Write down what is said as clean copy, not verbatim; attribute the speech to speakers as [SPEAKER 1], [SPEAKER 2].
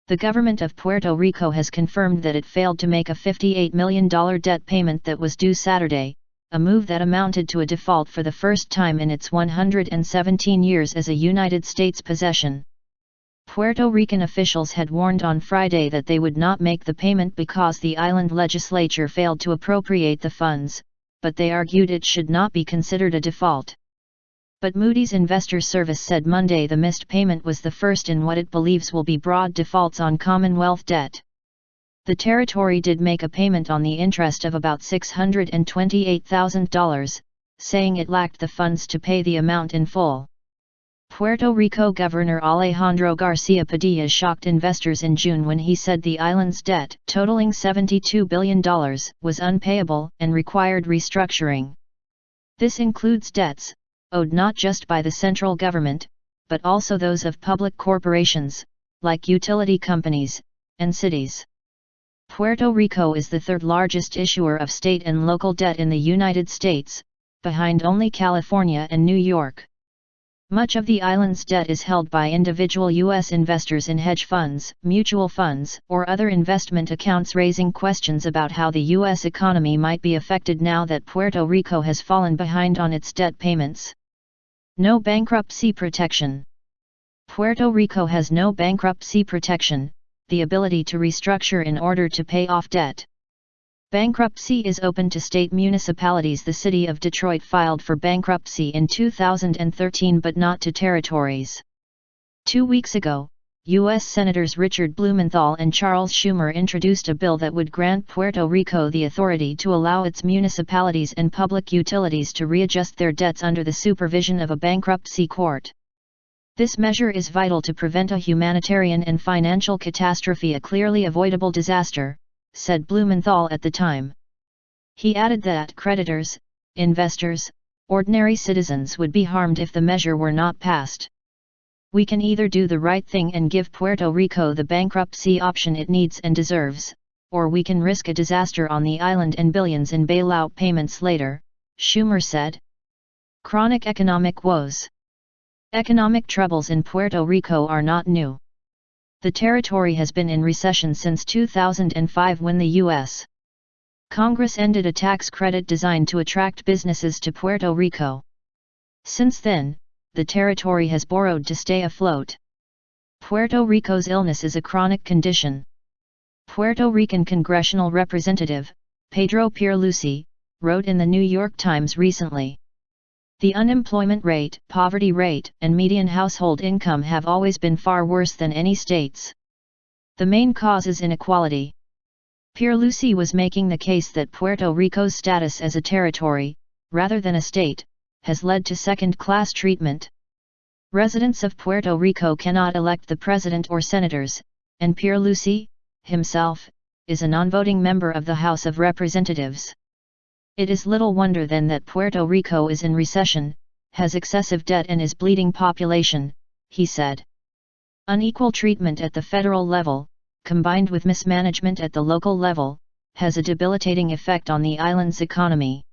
[SPEAKER 1] The government of Puerto Rico has confirmed that it failed to make a $58 million debt payment that was due Saturday, a move that amounted to a default for the first time in its 117 years as a United States possession. Puerto Rican officials had warned on Friday that they would not make the payment because the island legislature failed to appropriate the funds, but they argued it should not be considered a default. But Moody's Investor Service said Monday the missed payment was the first in what it believes will be broad defaults on Commonwealth debt. The territory did make a payment on the interest of about $628,000, saying it lacked the funds to pay the amount in full. Puerto Rico Governor Alejandro Garcia Padilla shocked investors in June when he said the island's debt, totaling $72 billion, was unpayable and required restructuring. This includes debts owed not just by the central government, but also those of public corporations, like utility companies, and cities. Puerto Rico is the third largest issuer of state and local debt in the United States, behind only California and New York. Much of the island's debt is held by individual U.S. investors in hedge funds, mutual funds, or other investment accounts, raising questions about how the U.S. economy might be affected now that Puerto Rico has fallen behind on its debt payments. No bankruptcy protection. Puerto Rico has no bankruptcy protection, the ability to restructure in order to pay off debt. Bankruptcy is open to state municipalities. The city of Detroit filed for bankruptcy in 2013 but not to territories. 2 weeks ago, U.S. Senators Richard Blumenthal and Charles Schumer introduced a bill that would grant Puerto Rico the authority to allow its municipalities and public utilities to readjust their debts under the supervision of a bankruptcy court. This measure is vital to prevent a humanitarian and financial catastrophe, a clearly avoidable disaster, said Blumenthal at the time. He added that creditors, investors, ordinary citizens would be harmed if the measure were not passed. We can either do the right thing and give Puerto Rico the bankruptcy option it needs and deserves, or we can risk a disaster on the island and billions in bailout payments later, Schumer said. Chronic economic woes. Economic troubles in Puerto Rico are not new. The territory has been in recession since 2005 when the U.S. Congress ended a tax credit designed to attract businesses to Puerto Rico. Since then, the territory has borrowed to stay afloat. Puerto Rico's illness is a chronic condition. Puerto Rican congressional representative, Pedro Pierluisi, wrote in the New York Times recently. The unemployment rate, poverty rate, and median household income have always been far worse than any state's. The main cause is inequality. Pierluisi was making the case that Puerto Rico's status as a territory, rather than a state, has led to second-class treatment. Residents of Puerto Rico cannot elect the president or senators, and Pierluisi, himself, is a non-voting member of the House of Representatives. It is little wonder then that Puerto Rico is in recession, has excessive debt and is bleeding population, he said. Unequal treatment at the federal level, combined with mismanagement at the local level, has a debilitating effect on the island's economy.